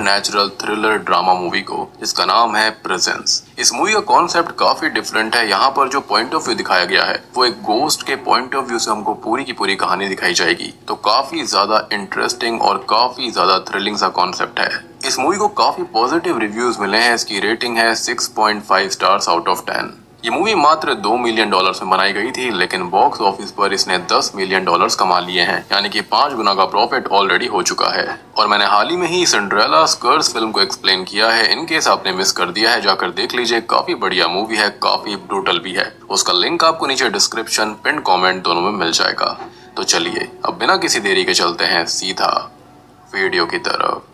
Natural thriller drama movie को, जिसका नाम है प्रेजेंस। इस मूवी का कॉन्सेप्ट काफी डिफरेंट है। यहाँ पर जो पॉइंट ऑफ व्यू दिखाया गया है वो एक गोस्ट के पॉइंट ऑफ व्यू से हमको पूरी की पूरी कहानी दिखाई जाएगी। तो काफी ज्यादा इंटरेस्टिंग और काफी ज्यादा थ्रिलिंग सा कॉन्सेप्ट है। इस मूवी को काफी पॉजिटिव रिव्यूज मिले हैं। इसकी रेटिंग है 6.5 स्टार्स आउट ऑफ 10। ये मूवी मात्र $2 मिलियन में बनाई गई थी, लेकिन बॉक्स ऑफिस पर इसने $10 मिलियन कमा लिए हैं, यानी कि 5 गुना का प्रॉफिट ऑलरेडी हो चुका है। और मैंने हाल ही में ही सिंड्रेला स्कर्ट्स फिल्म को एक्सप्लेन किया है। इन केस आपने मिस कर दिया है, जाकर देख लीजिए। काफी बढ़िया मूवी है, काफी ब्रूटल भी है। उसका लिंक आपको नीचे डिस्क्रिप्शन, पिन कॉमेंट दोनों में मिल जाएगा। तो चलिए अब बिना किसी देरी के चलते हैं सीधा वीडियो की तरफ।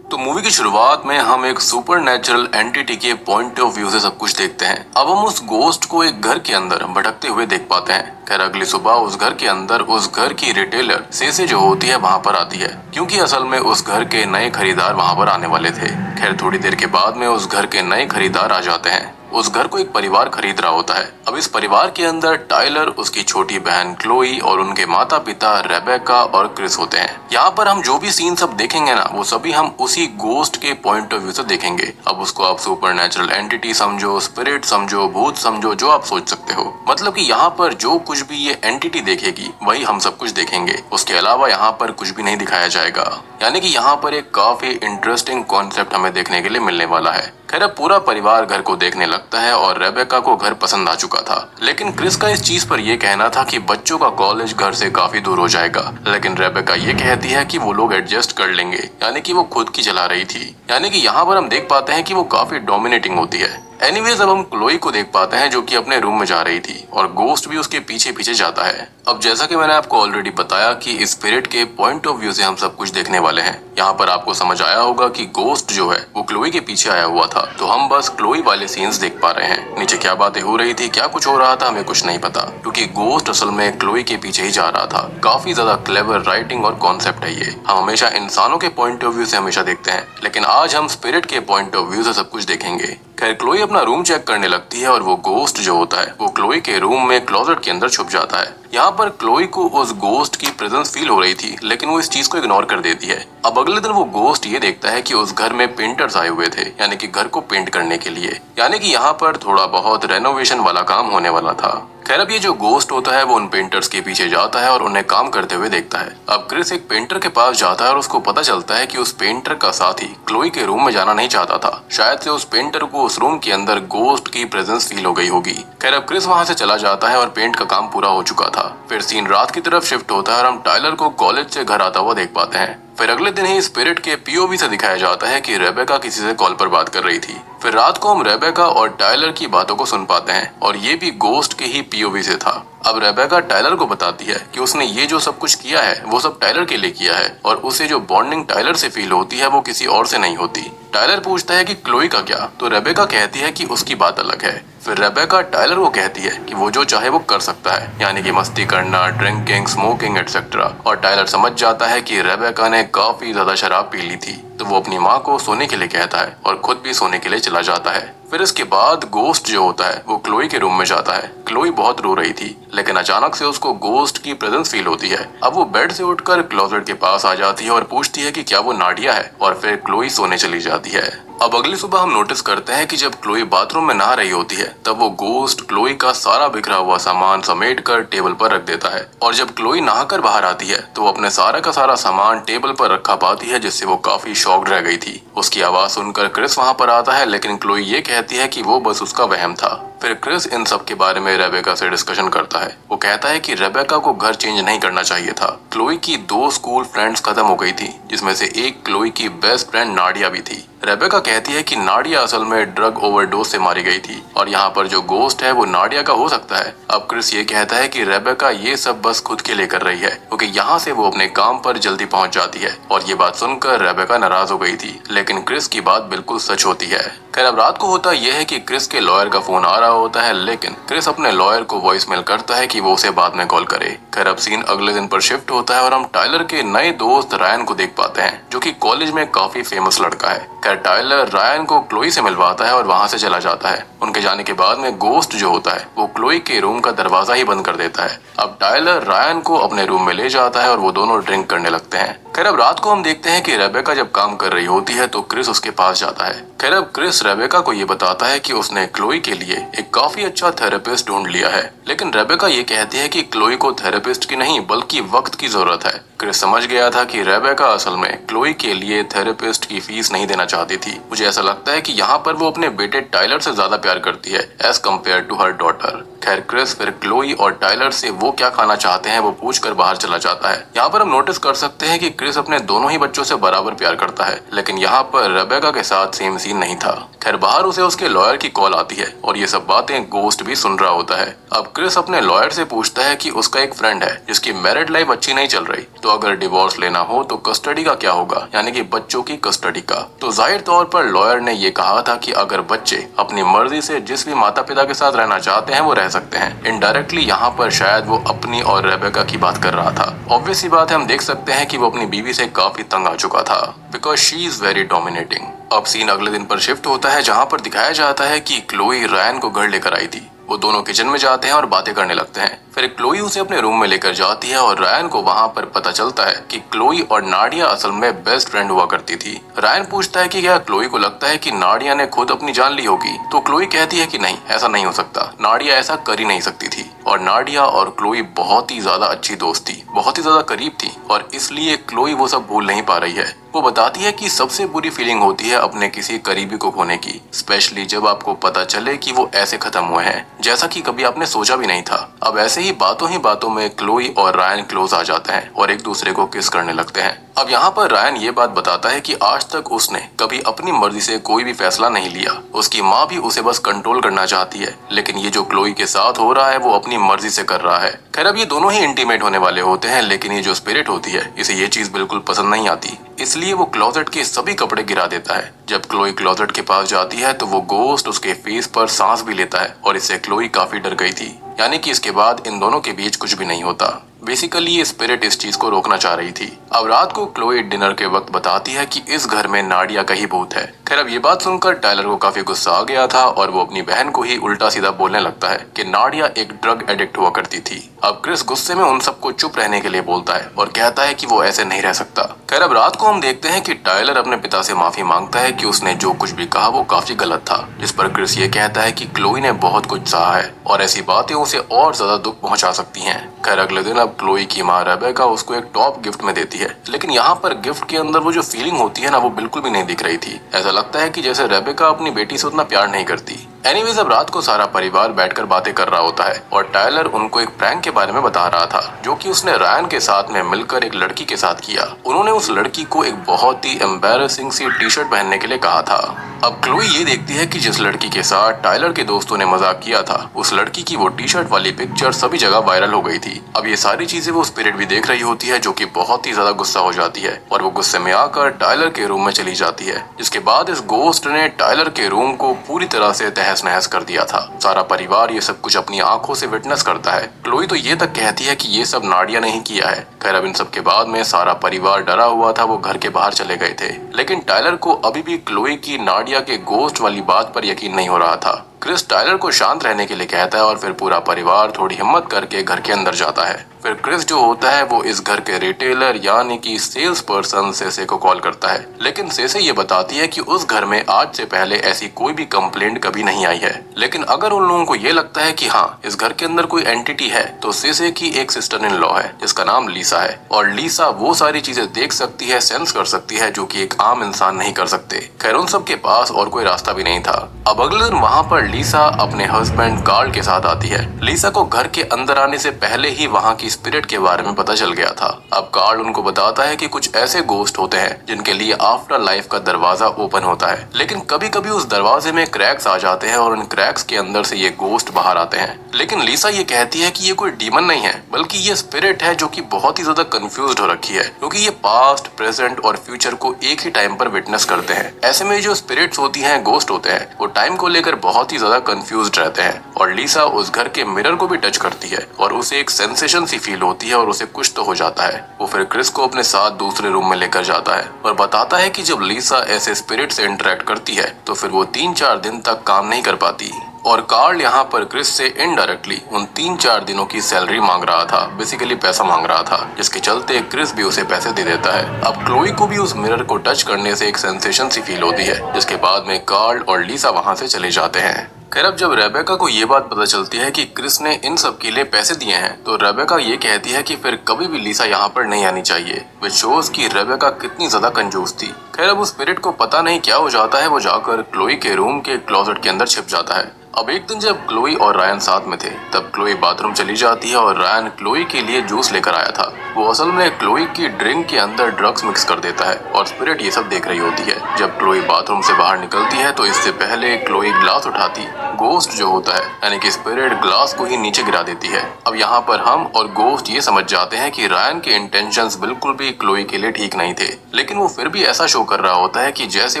तो मूवी की शुरुआत में हम एक सुपर नेचुरल एंटिटी के पॉइंट ऑफ व्यू से सब कुछ देखते हैं। अब हम उस गोस्ट को एक घर के अंदर भटकते हुए देख पाते हैं। खैर अगली सुबह उस घर के अंदर उस घर की रिटेलर सेसे जो होती है वहाँ पर आती है, क्योंकि असल में उस घर के नए खरीदार वहाँ पर आने वाले थे। खैर थोड़ी देर के बाद में उस घर के नए खरीदार आ जाते हैं। उस घर को एक परिवार खरीद रहा होता है। अब इस परिवार के अंदर टाइलर, उसकी छोटी बहन क्लोई और उनके माता पिता रेबेका और क्रिस होते हैं। यहाँ पर हम जो भी सीन सब देखेंगे ना, वो सभी हम उसी गोस्ट के पॉइंट ऑफ व्यू से देखेंगे। अब उसको आप सुपर नेचुरल एंटिटी समझो, स्पिरिट समझो, भूत समझो, जो आप सोच सकते हो। मतलब कि यहाँ पर जो कुछ भी ये एंटिटी देखेगी वही हम सब कुछ देखेंगे। उसके अलावा यहाँ पर कुछ भी नहीं दिखाया जाएगा। यानी कि यहाँ पर एक काफी इंटरेस्टिंग कॉन्सेप्ट हमें देखने के लिए मिलने वाला है। खैर अब पूरा परिवार घर को देखने लगता है और रेबेका को घर पसंद आ चुका था, लेकिन क्रिस का इस चीज पर यह कहना था कि बच्चों का कॉलेज घर से काफी दूर हो जाएगा। लेकिन रेबेका ये कहती है कि वो लोग एडजस्ट कर लेंगे, यानी कि वो खुद की चला रही थी। यानी कि यहाँ पर हम देख पाते हैं कि वो काफी डोमिनेटिंग होती है। एनीवेज अब हम क्लोई को देख पाते हैं जो कि अपने रूम में जा रही थी और गोस्ट भी उसके पीछे पीछे जाता है। अब जैसा कि मैंने आपको ऑलरेडी बताया कि स्पिरिट के पॉइंट ऑफ व्यू से हम सब कुछ देखने वाले हैं। यहाँ पर आपको समझ आया होगा कि गोस्ट जो है वो क्लोई के पीछे आया हुआ था, तो हम बस क्लोई वाले सीन्स देख पा रहे हैं। नीचे क्या बातें हो रही थी, क्या कुछ हो रहा था, हमें कुछ नहीं पता, क्योंकि गोस्ट असल में क्लोई के पीछे ही जा रहा था। काफी ज्यादा क्लेवर राइटिंग और कॉन्सेप्ट है ये। हम हमेशा इंसानों के पॉइंट ऑफ व्यू से हमेशा देखते हैं, लेकिन आज हम स्पिरिट के पॉइंट ऑफ व्यू से सब कुछ देखेंगे। खैर क्लोई अपना रूम चेक करने लगती है और वो गोस्ट जो होता है वो क्लोई के रूम में क्लोजेट के अंदर छुप जाता है। यहाँ पर क्लोई को उस गोस्ट की प्रेजेंस फील हो रही थी, लेकिन वो इस चीज को इग्नोर कर देती है। अब अगले दिन वो गोस्ट ये देखता है कि उस घर में पेंटर्स आए हुए थे, यानी कि घर को पेंट करने के लिए। यानी कि यहाँ पर थोड़ा बहुत रेनोवेशन वाला काम होने वाला था। खैर अब ये जो गोस्ट होता है वो उन पेंटर्स के पीछे जाता है और उन्हें काम करते हुए देखता है। अब क्रिस एक पेंटर के पास जाता है और उसको पता चलता है कि उस पेंटर का साथी क्लोई के रूम में जाना नहीं चाहता था। शायद से उस पेंटर को उस रूम के अंदर गोस्ट की प्रेजेंस फील हो गई होगी। खैर अब क्रिस वहाँ से चला जाता है और पेंट का काम पूरा हो चुका था। फिर सीन रात की तरफ शिफ्ट होता है और हम टाइलर को कॉलेज से घर आता हुआ देख पाते हैं। फिर अगले दिन ही स्पिरिट के पीओवी से दिखाया जाता है कि रेबेका किसी से कॉल पर बात कर रही थी। फिर रात को हम रेबेका और टाइलर की बातों को सुन पाते हैं और ये भी गोस्ट के ही पीओवी से था। अब रेबेका टाइलर को बताती है कि उसने ये जो सब कुछ किया है वो सब टाइलर के लिए किया है और उसे जो बॉन्डिंग टाइलर से फील होती है वो किसी और से नहीं होती। टाइलर पूछता है कि क्लोई का क्या, तो रेबेका कहती है कि उसकी बात अलग है। फिर रेबेका टाइलर को कहती है कि वो जो चाहे वो कर सकता है, यानी कि मस्ती करना, ड्रिंकिंग, स्मोकिंग एटसेट्रा। और टाइलर समझ जाता है कि रेबेका ने काफी ज्यादा शराब पी ली थी, तो वो अपनी माँ को सोने के लिए कहता है और खुद भी सोने के लिए चला जाता है। फिर इसके बाद गोस्ट जो होता है वो क्लोई के रूम में जाता है। क्लोई बहुत रो रही थी, लेकिन अचानक से उसको गोस्ट की प्रेजेंस फील होती है। अब वो बेड से उठकर क्लोजेट के पास आ जाती है और पूछती है कि क्या वो नाडिया है, और फिर क्लोई सोने चली जाती है। अब अगली सुबह हम नोटिस करते हैं कि जब क्लोई बाथरूम में नहा रही होती है तब वो गोस्ट क्लोई का सारा बिखरा हुआ सामान समेट कर टेबल पर रख देता है। और जब क्लोई नहाकर बाहर आती है तो वो अपने सारा का सारा सामान टेबल पर रखा पाती है, जिससे वो काफी शॉक्ड रह गई थी। उसकी आवाज सुनकर क्रिस वहाँ पर आता है, लेकिन क्लोई ये कहती है कि वो बस उसका वहम था। फिर क्रिस इन सब के बारे में रेबेका से डिस्कशन करता है। वो कहता है कि रेबेका को घर चेंज नहीं करना चाहिए था। क्लोई की 2 स्कूल फ्रेंड्स खत्म हो गई थी, जिसमें से एक क्लोई की बेस्ट फ्रेंड नाडिया भी थी। रेबेका कहती है कि नाडिया असल में ड्रग ओवरडोज से मारी गई थी और यहाँ पर जो गोस्ट है वो नाडिया का हो सकता है। अब क्रिस ये कहता है कि रेबेका ये सब बस खुद के लिए कर रही है, क्योंकि यहाँ से वो अपने काम पर जल्दी पहुँच जाती है। और ये बात सुनकर रेबेका नाराज हो गई थी, लेकिन क्रिस की बात बिल्कुल सच होती है। खैर अब रात को होता यह है कि क्रिस के लॉयर का फोन आ रहा होता है, लेकिन क्रिस अपने लॉयर को वॉइस मेल करता है कि वो उसे बाद में कॉल करे। खैर अब सीन अगले दिन पर शिफ्ट होता है और हम टाइलर के नए दोस्त रायन को देख पाते हैं, जो कि कॉलेज में काफी फेमस लड़का है। खैर टाइलर रायन को क्लोई से मिलवाता है और वहाँ से चला जाता है। उनके जाने के बाद में गोस्ट जो होता है वो क्लोई के रूम का दरवाजा ही बंद कर देता है। अब टाइलर रायन को अपने रूम में ले जाता है और वो दोनों ड्रिंक करने लगते हैं। खैर अब रात को हम देखते हैं कि रेबेका जब काम कर रही होती है तो क्रिस उसके पास जाता है। खैर अब क्रिस रेबेका को ये बताता है कि उसने क्लोई के लिए एक काफी अच्छा थेरेपिस्ट ढूंढ लिया है, लेकिन रेबेका ये कहती है कि क्लोई को थेरेपिस्ट की नहीं बल्कि वक्त की जरूरत है। क्रिस समझ गया था कि रेबेका असल में क्लोई के लिए थेरेपिस्ट की फीस नहीं देना चाहती थी। मुझे ऐसा लगता है कि यहाँ पर वो अपने बेटे टाइलर से ज्यादा प्यार करती है as compare to her daughter. खैर क्रिस फिर क्लोई और टाइलर से वो क्या खाना चाहते हैं वो पूछकर बाहर चला जाता है। यहाँ पर हम नोटिस कर सकते हैं कि क्रिस अपने दोनों ही बच्चों से बराबर प्यार करता है, लेकिन यहाँ पर रेबेका के साथ सेम सीन नहीं था। खैर बाहर उसे उसके लॉयर की कॉल आती है और ये सब बातें गोस्ट भी सुन रहा होता है। अब क्रिस अपने लॉयर से पूछता है कि उसका एक फ्रेंड है जिसकी मैरिड लाइफ अच्छी नहीं चल रही, तो अगर डिवोर्स लेना हो तो कस्टडी का क्या होगा, यानी कि बच्चों की कस्टडी का। तो जाहिर तौर पर लॉयर ने ये कहा था कि अगर बच्चे अपनी मर्जी से जिस भी माता पिता के साथ रहना चाहते हैं वो रह सकते हैं। इनडायरेक्टली यहाँ पर शायद वो अपनी और रेबेका की बात कर रहा था। ऑब्वियस सी बात है, हम देख सकते हैं कि वो अपनी बीवी से काफी तंग आ चुका था because she is very dominating. अब सीन अगले दिन पर शिफ्ट होता है जहाँ पर दिखाया जाता है कि क्लोई रायन को घर लेकर आई थी। वो दोनों किचन में जाते हैं और बातें करने लगते हैं। फिर क्लोई उसे अपने रूम में लेकर जाती है और रायन को वहाँ पर पता चलता है कि क्लोई और नाडिया असल में बेस्ट फ्रेंड हुआ करती थी। रायन पूछता है कि क्या क्लोई को लगता है कि नाडिया ने खुद अपनी जान ली होगी, तो क्लोई कहती है कि नहीं, ऐसा नहीं हो सकता, नाडिया ऐसा कर ही नहीं सकती थी। और नाडिया और क्लोई बहुत ही ज्यादा अच्छी दोस्त थी, बहुत ही ज्यादा करीब थी और इसलिए क्लोई वो सब भूल नहीं पा रही है। वो बताती है कि सबसे बुरी फीलिंग होती है अपने किसी करीबी को खोने की, स्पेशली जब आपको पता चले कि वो ऐसे खत्म हुए हैं जैसा कि कभी आपने सोचा भी नहीं था। अब ऐसे ही बातों में क्लोई और रायन क्लोज आ जाते हैं और एक दूसरे को किस करने लगते हैं। अब यहाँ पर रायन ये बात बताता है कि आज तक उसने कभी अपनी मर्जी से कोई भी फैसला नहीं लिया। उसकी माँ भी उसे बस कंट्रोल करना चाहती है, लेकिन ये जो क्लोई के साथ हो रहा है वो अपनी मर्जी से कर रहा है। खैर अब ये दोनों ही इंटीमेट होने वाले होते हैं, लेकिन ये जो स्पिरिट होती है इसे ये चीज बिल्कुल पसंद नहीं आती, इसलिए वो क्लोजेट के सभी कपड़े गिरा देता है। जब क्लोई क्लोजेट के पास जाती है तो वो गोस्ट उसके फेस पर सांस भी लेता है और इससे क्लोई काफी डर गई थी, यानी कि इसके बाद इन दोनों के बीच कुछ भी नहीं होता। बेसिकली ये स्पिरिट इस चीज को रोकना चाह रही थी। अब रात को क्लोई डिनर के वक्त बताती है कि इस घर में नाडिया का ही भूत है। खैर अब ये बात सुनकर टाइलर को काफी गुस्सा आ गया था और वो अपनी बहन को ही उल्टा सीधा बोलने लगता है कि नाडिया एक ड्रग एडिक्ट हुआ करती थी। अब क्रिस गुस्से में उन सबको चुप रहने के लिए बोलता है और कहता है कि वो ऐसे नहीं रह सकता। खैर अब रात को हम देखते हैं कि टाइलर अपने पिता से माफी मांगता है कि उसने जो कुछ भी कहा वो काफी गलत था, जिस पर क्रिस ये कहता है कि क्लोई ने बहुत कुछ सहा है और ऐसी बातें उसे और ज्यादा दुख पहुंचा सकती हैं। खैर अगले दिन अब क्लोई की माँ रेबेका उसको एक टॉप गिफ्ट में देती है, लेकिन यहाँ पर गिफ्ट के अंदर वो जो फीलिंग होती है ना वो बिल्कुल भी नहीं दिख रही थी। ऐसा लगता है कि जैसे रेबेका अपनी बेटी से उतना प्यार नहीं करती। एनीवेज अब रात को सारा परिवार बैठकर बातें कर रहा होता है और टाइलर उनको एक प्रैंक के बारे में बता रहा था जो कि उसने रायन के साथ में मिलकर एक लड़की के साथ किया। उन्होंने उस लड़की को एक बहुत ही एम्बैरेसिंग सी टी शर्ट पहनने के लिए कहा था। अब क्लोई ये देखती है कि जिस लड़की के साथ टाइलर के दोस्तों ने मजाक किया था उस लड़की की वो टी शर्ट वाली पिक्चर सभी जगह वायरल हो गई थी। अब ये सारी चीजें वो स्पिरिट भी देख रही होती है जो कि बहुत ही ज्यादा गुस्सा हो जाती है और वो गुस्से में आकर टाइलर के रूम में चली जाती है, जिसके बाद इस गोस्ट ने टाइलर के रूम को पूरी तरह से तहस नहस कर दिया था। सारा परिवार ये सब कुछ अपनी आंखों से विटनेस करता है। क्लोई तो ये तक कहती है कि ये सब नाडिया ने ही किया है। खैर अब इन सब के बाद में सारा परिवार डरा हुआ था, वो घर के बाहर चले गए थे, लेकिन टाइलर को अभी भी क्लोई की नाडिया के गोस्ट वाली बात पर यकीन नहीं हो रहा था। क्रिस टाइलर को शांत रहने के लिए कहता है और फिर पूरा परिवार थोड़ी हिम्मत करके घर के अंदर जाता है। फिर क्रिस जो होता है वो इस घर के रिटेलर यानी कि सेल्स पर्सन सेसे को कॉल करता है, लेकिन सेसे ये बताती है कि उस घर में आज से पहले ऐसी कोई भी कंप्लेंट कभी नहीं आई है। लेकिन अगर उन लोगों को ये लगता है कि हाँ इस घर के अंदर कोई एंटिटी है तो सेसे की एक सिस्टर इन लॉ है जिसका नाम लीसा है और लीसा वो सारी चीजें देख सकती है, सेंस कर सकती है जो कि एक आम इंसान नहीं कर सकते। खैर उन सब के पास और कोई रास्ता भी नहीं था। अब अगले दिन वहाँ पर लीसा अपने हस्बैंड कार्ल के साथ आती है। लीसा को घर के अंदर आने से पहले ही वहाँ की स्पिरिट के बारे में पता चल गया था। अब कार्ल उनको बताता है कि कुछ ऐसे गोस्ट होते हैं जिनके लिए आफ्टर लाइफ का दरवाजा ओपन होता है, लेकिन कभी कभी उस दरवाजे में क्रैक्स आ जाते हैं और उन क्रैक्स के अंदर से ये गोस्ट बाहर आते हैं। लेकिन लीसा ये कहती है कि ये कोई डीमन नहीं है बल्कि ये स्पिरिट है जो कि बहुत ही ज्यादा कंफ्यूज्ड हो रखी है, क्योंकि ये पास्ट, प्रेजेंट और फ्यूचर को एक ही टाइम पर विटनेस करते हैं। ऐसे में जो स्पिरिट्स होती हैं, गोस्ट होते हैं, वो टाइम को लेकर बहुत ही ज्यादा कंफ्यूज्ड रहते हैं। और लीसा उस घर के मिरर को भी टच करती है और उसे एक सेंसेशन सी फील होती है और उसे कुछ तो हो जाता है। वो फिर क्रिस को अपने साथ दूसरे रूम में लेकर जाता है और बताता है कि जब लीसा ऐसे स्पिरिट से इंटरेक्ट करती है तो फिर वो 3-4 दिन तक काम नहीं कर पाती। और कार्ल यहाँ पर क्रिस से इनडायरेक्टली उन 3-4 दिनों की सैलरी मांग रहा था, बेसिकली पैसा मांग रहा था, जिसके चलते क्रिस भी उसे पैसे दे देता है। अब क्लोई को भी उस मिरर को टच करने से एक सेंसेशन सी फील होती है, जिसके बाद में कार्ल और लीसा वहाँ से चले जाते हैं। खैर अब जब रेबेका को ये बात पता चलती है कि क्रिस ने इन सब के लिए पैसे दिए हैं, तो रेबेका ये कहती है कि फिर कभी भी लीसा यहाँ पर नहीं आनी चाहिए, विच शोज कि रेबेका कितनी ज्यादा कंजूस थी। खैर अब उस स्पिरिट को पता नहीं क्या हो जाता है, वो जाकर क्लोई के रूम के क्लोजेट के अंदर छिप जाता है। अब एक दिन जब क्लोई और रायन साथ में थे, तब क्लोई बाथरूम चली जाती है और रायन क्लोई के लिए जूस लेकर आया था। वो असल में क्लोई की ड्रिंक के अंदर ड्रग्स मिक्स कर देता है और स्पिरिट ये सब देख रही होती है। जब क्लोई बाथरूम से बाहर निकलती है तो इससे पहले क्लोई ग्लास उठाती, गोस्ट जो होता है यानी कि स्पिरिट ग्लास को ही नीचे गिरा देती है। अब यहाँ पर हम और गोस्ट ये समझ जाते हैं कि रायन के इंटेंशंस बिल्कुल भी क्लोई के लिए ठीक नहीं थे, लेकिन वो फिर भी ऐसा शो कर रहा होता है कि जैसे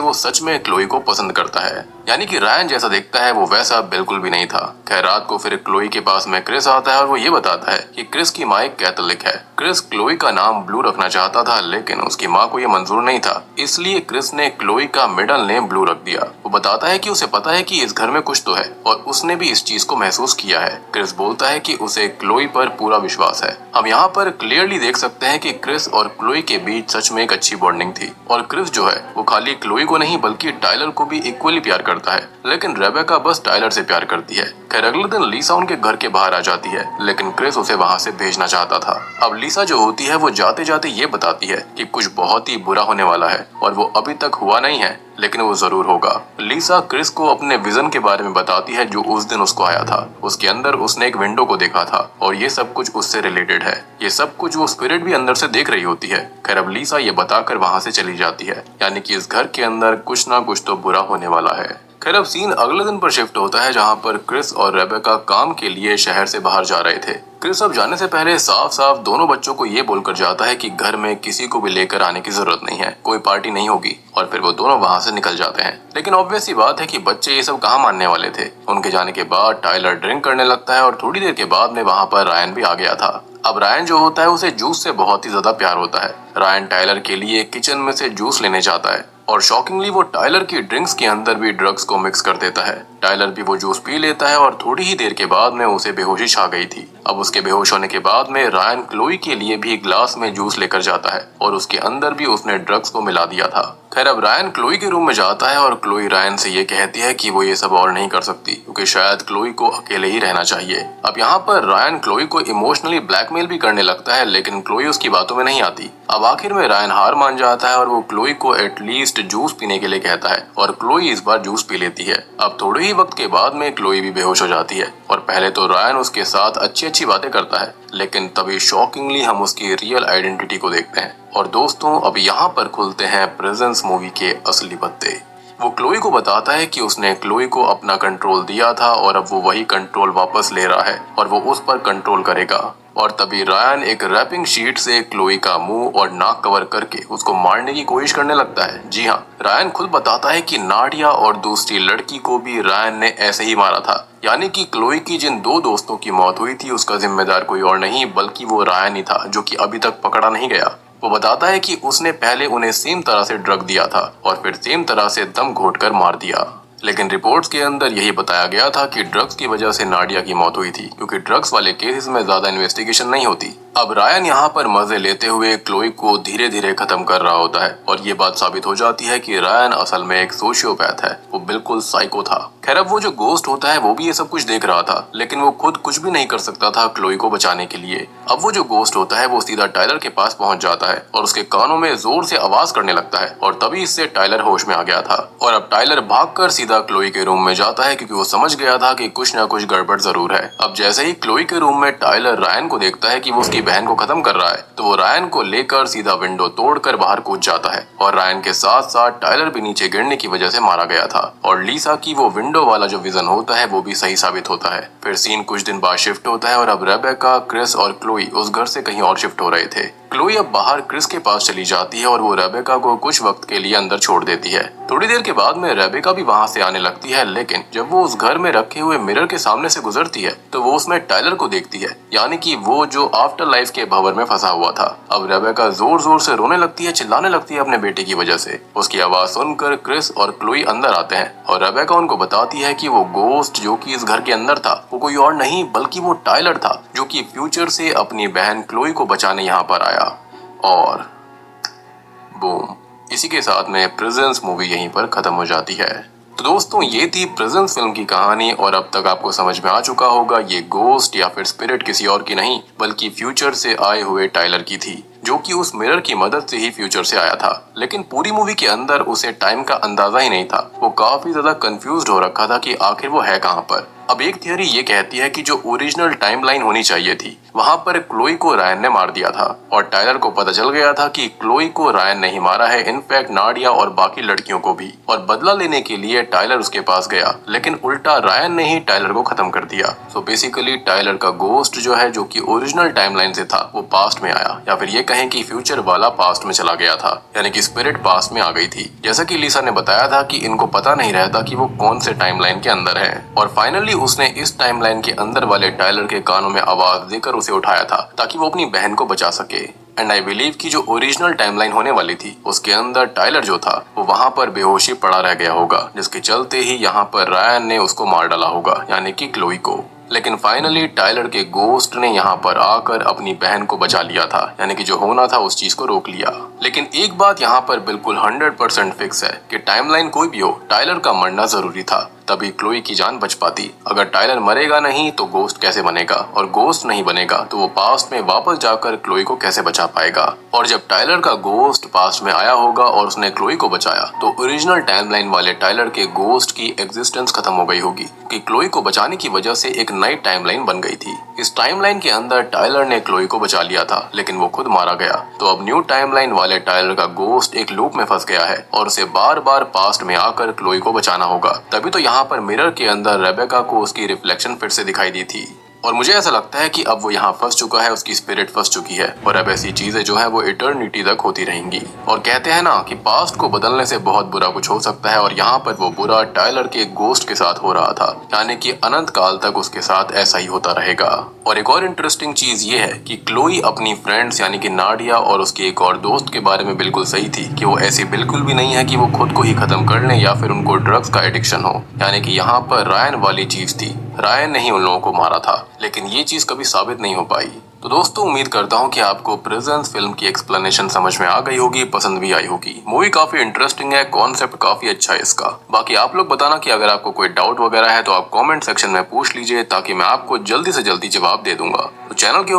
वो सच में क्लोई को पसंद करता है, यानी कि रायन जैसा दिखता है वो वैसा बिल्कुल भी नहीं था। खैर रात को फिर क्लोई के पास में क्रिस आता है और वो ये बताता है कि क्रिस की माँ एक कैथोलिक है। क्रिस क्लोई का नाम ब्लू रखना चाहता था, लेकिन उसकी माँ को ये मंजूर नहीं था, इसलिए क्रिस ने क्लोई का मिडल नेम ब्लू रख दिया। वो बताता है कि उसे पता है कि इस घर में कुछ तो है और उसने भी इस चीज को महसूस किया है। क्रिस बोलता है कि उसे क्लोई पर पूरा विश्वास है। हम यहाँ पर क्लियरली देख सकते हैं कि क्रिस और क्लोई के बीच सच में एक अच्छी बॉन्डिंग थी और क्रिस जो है वो खाली क्लोई को नहीं बल्कि टाइलर को भी इक्वली प्यार करता है, लेकिन रेबेका बस टाइलर से प्यार करती है। खैर अगले दिन लीसा उनके घर के बाहर आ जाती है, लेकिन क्रिस उसे वहाँ से भेजना चाहता था। अब लीसा जो होती है वो जाते जाते ये बताती है कि कुछ बहुत ही बुरा होने वाला है और वो अभी तक हुआ नहीं है, लेकिन वो जरूर होगा। लीसा क्रिस को अपने विजन के बारे में बताती है जो उस दिन उसको आया था। उसके अंदर उसने एक विंडो को देखा था और ये सब कुछ उससे रिलेटेड है। ये सब कुछ वो स्पिरिट भी अंदर से देख रही होती है। खैर अब लीसा ये बताकर वहाँ से चली जाती है, यानी कि इस घर के अंदर कुछ ना कुछ तो बुरा होने वाला है। खैर अब सीन अगले दिन पर शिफ्ट होता है, जहाँ पर क्रिस और रेबेका काम के लिए शहर से बाहर जा रहे थे। क्रिस अब जाने से पहले साफ साफ दोनों बच्चों को ये बोलकर जाता है कि घर में किसी को भी लेकर आने की जरूरत नहीं है, कोई पार्टी नहीं होगी, और फिर वो दोनों वहाँ से निकल जाते हैं। लेकिन ऑब्वियस सी बात है कि बच्चे ये सब कहाँ मानने वाले थे। उनके जाने के बाद टाइलर ड्रिंक करने लगता है और थोड़ी देर के बाद में वहाँ पर रायन भी आ गया था। अब रायन जो होता है उसे जूस से बहुत ही ज्यादा प्यार होता है। रायन टाइलर के लिए किचन में से जूस लेने जाता है और शॉकिंगली वो टाइलर की ड्रिंक्स के अंदर भी ड्रग्स को मिक्स कर देता है। टाइलर भी वो जूस पी लेता है और थोड़ी ही देर के बाद में उसे बेहोशी छा गई थी। अब उसके बेहोश होने के बाद में रायन क्लोई के लिए भी ग्लास में जूस लेकर जाता है और उसके अंदर भी उसने ड्रग्स को मिला दिया था। खैर अब रायन क्लोई के रूम में जाता है और क्लोई रायन से ये कहती है कि वो ये सब और नहीं कर सकती, क्योंकि शायद क्लोई को अकेले ही रहना चाहिए। अब यहाँ पर रायन क्लोई को इमोशनली ब्लैकमेल भी करने लगता है, लेकिन क्लोई उसकी बातों में नहीं आती। अब आखिर में रायन हार मान जाता है और वो क्लोई को एटलीस्ट जूस पीने के लिए कहता है और क्लोई इस बार जूस पी लेती है। अब थोड़े ही वक्त के बाद में क्लोई भी बेहोश हो जाती है और पहले तो रायन उसके साथ अच्छी अच्छी बातें करता है, लेकिन तभी शॉकिंगली हम उसकी रियल आइडेंटिटी को देखते हैं। और दोस्तों अब यहाँ पर खुलते हैं प्रेजेंस मूवी के असली पत्ते। वो क्लोई को बताता है कि उसने क्लोई को अपना कंट्रोल दिया था और अब वो वही कंट्रोल वापस ले रहा है और वो उस पर कंट्रोल करेगा। और तभी रायन एक रैपिंग शीट से क्लोई का मुंह और नाक कवर करके उसको मारने की कोशिश करने लगता है। जी हाँ, रायन खुद बताता है कि नाडिया और दूसरी लड़की को भी रायन ने ऐसे ही मारा था, यानी कि क्लोई की जिन दो दोस्तों की मौत हुई थी उसका जिम्मेदार कोई और नहीं बल्कि वो रायन ही था, जो कि अभी तक पकड़ा नहीं गया। वो बताता है कि उसने पहले उन्हें सेम तरह से ड्रग दिया था और फिर सेम तरह से दम घोटकर मार दिया, लेकिन रिपोर्ट्स के अंदर यही बताया गया था कि ड्रग्स की वजह से नाडिया की मौत हुई थी, क्योंकि ड्रग्स वाले केसेस में ज्यादा इन्वेस्टिगेशन नहीं होती। अब रायन यहाँ पर मजे लेते हुए क्लोई को धीरे धीरे खत्म कर रहा होता है और ये बात साबित हो जाती है कि रायन असल में एक सोशियोपैथ है, वो बिल्कुल साइको था। खैर अब वो जो गोस्ट होता है वो भी ये सब कुछ देख रहा था, लेकिन वो खुद कुछ भी नहीं कर सकता था क्लोई को बचाने के लिए। अब वो जो गोस्ट होता है वो सीधा टाइलर के पास पहुंच जाता है और उसके कानों में जोर से आवाज करने लगता है और तभी इससे टाइलर होश में आ गया था। और अब टाइलर भागकर सीधा क्लोई के रूम में जाता है, क्योंकि वो समझ गया था कि कुछ ना कुछ गड़बड़ जरूर है। अब जैसे ही क्लोई के रूम में टाइलर रायन को देखता है कि वो उसकी बहन को खत्म कर रहा है, तो वो रायन को लेकर सीधा विंडो तोड़कर बाहर कूद जाता है और रायन के साथ साथ टाइलर भी नीचे गिरने की वजह से मारा गया था। और लीसा की वो विंडो वाला जो विजन होता है वो भी सही साबित होता है। फिर सीन कुछ दिन बाद शिफ्ट होता है और अब रेबेका, क्रिस और क्लोई उस घर से कहीं और शिफ्ट हो रहे थे। क्लोई अब बाहर क्रिस के पास चली जाती है और वो रेबेका को कुछ वक्त के लिए अंदर छोड़ देती है। थोड़ी देर के बाद में रेबेका भी वहाँ से आने लगती है, लेकिन जब वो उस घर में रखे हुए मिरर के सामने से गुजरती है तो वो उसमें टाइलर को देखती है, यानी कि वो जो आफ्टर लाइफ के भंवर में फंसा हुआ था। अब रेबेका जोर जोर से रोने लगती है, चिल्लाने लगती है अपने बेटे की वजह से। उसकी आवाज सुनकर क्रिस और क्लोई अंदर आते हैं और रेबेका उनको बताती है कि वो गोस्ट जो कि इस घर के अंदर था वो कोई और नहीं बल्कि वो टाइलर था, जो कि फ्यूचर से अपनी बहन क्लोई को बचाने यहाँ पर आया। और बूम, इसी के साथ में प्रेजेंस मूवी यहीं पर खत्म हो जाती है। तो दोस्तों, ये थी प्रेजेंस फिल्म की कहानी और अब तक आपको समझ में आ चुका होगा ये गोस्ट या फिर स्पिरिट किसी और की नहीं बल्कि फ्यूचर से आए हुए टाइलर की थी, जो कि उस मिरर की मदद से ही फ्यूचर से आया था। लेकिन पूरी मूवी के अंदर उसे टाइम का अंदाजा ही नहीं था। वो काफी ज्यादा कंफ्यूज्ड हो रखा था कि आखिर वो है कहाँ पर। अब एक थियरी ये कहती है कि जो ओरिजिनल टाइमलाइन होनी चाहिए थी वहाँ पर क्लोई को रायन ने मार दिया था और टाइलर को पता चल गया था कि क्लोई को रायन नहीं मारा है, इनफैक्ट नाडिया और बाकी लड़कियों को भी। और बदला लेने के लिए टाइलर उसके पास गया, लेकिन उल्टा रायन ने ही टाइलर को खत्म कर दिया। सो बेसिकली टाइलर का गोस्ट जो है, जो कि ओरिजिनल टाइमलाइन से था, वो पास्ट में आया, या फिर ये कहें कि फ्यूचर वाला पास्ट में चला गया था, यानी कि स्पिरिट पास्ट में आ गई थी। जैसा कि लिसा ने बताया था कि इनको पता नहीं रहता कि वो कौन से टाइमलाइन के अंदर है, और फाइनली उसने इस टाइमलाइन के अंदर वाले टाइलर के कानों में आवाज देकर उसे उठाया था ताकि वो अपनी बहन को बचा सके। एंड आई बिलीव कि जो ओरिजिनल टाइमलाइन होने वाली थी उसके अंदर टाइलर जो था वो वहाँ पर बेहोशी पड़ा रह गया होगा, जिसके चलते ही यहाँ पर रायन ने उसको मार डाला होगा, यानी कि क्लोई को। लेकिन फाइनली टाइलर के गोस्ट ने यहाँ पर आकर अपनी बहन को बचा लिया था, यानी कि जो होना था उस चीज को रोक लिया। लेकिन एक बात यहाँ पर बिल्कुल 100% फिक्स है कि टाइमलाइन कोई भी हो, टाइलर का मरना जरूरी था, तभी क्लोई की जान बच पाती। अगर टाइलर मरेगा नहीं तो गोस्ट कैसे बनेगा, और गोस्ट नहीं बनेगा तो वो पास्ट में वापस जाकर क्लोई को कैसे बचा पाएगा। और जब टाइलर का गोस्ट पास्ट में आया होगा और उसने क्लोई को बचाया तो ओरिजिनल टाइमलाइन वाले टाइलर के गोस्ट की एग्जिस्टेंस खत्म हो गई होगी, कि क्लोई को बचाने की वजह से एक नई टाइमलाइन बन गई थी। इस टाइमलाइन के अंदर टाइलर ने क्लोई को बचा लिया था, लेकिन वो खुद मारा गया। तो अब न्यू टाइमलाइन वाले टाइलर का गोस्ट एक लूप में फंस गया है और उसे बार बार पास्ट में आकर क्लोई को बचाना होगा। तभी तो यहाँ पर मिरर के अंदर रेबेका को उसकी रिफ्लेक्शन फिर से दिखाई दी थी। और मुझे ऐसा लगता है कि अब वो यहाँ फंस चुका है, उसकी स्पिरिट फंस चुकी है, और अब ऐसी चीजें जो है वो इटर्निटी तक होती रहेंगी। और कहते हैं ना कि पास्ट को बदलने से बहुत बुरा कुछ हो सकता है, और यहाँ पर वो बुरा टाइलर के गोस्ट के साथ हो रहा था, यानी कि अनंत काल तक उसके साथ ऐसा ही होता रहेगा। और एक और इंटरेस्टिंग चीज ये है कि क्लोई अपनी फ्रेंड्स यानी कि नाडिया और उसके एक और दोस्त के बारे में बिल्कुल सही थी, कि वो ऐसी बिल्कुल भी नहीं है कि वो खुद को ही खत्म कर लें या फिर उनको ड्रग्स का एडिक्शन हो। यानी कि यहाँ पर रायन वाली चीज थी, रायन ने ही उन लोगों को मारा था, लेकिन ये चीज कभी साबित नहीं हो पाई। तो दोस्तों, उम्मीद करता हूँ कि आपको प्रेजेंस फिल्म की एक्सप्लेनेशन समझ में आ गई होगी, पसंद भी आई होगी। मूवी काफी इंटरेस्टिंग है, कॉन्सेप्ट काफी अच्छा है इसका। बाकी आप लोग बताना कि अगर आपको कोई डाउट वगैरह है तो आप कमेंट सेक्शन में पूछ लीजिए, ताकि मैं आपको जल्दी से जल्दी जवाब दे दूंगा। तो चैनल के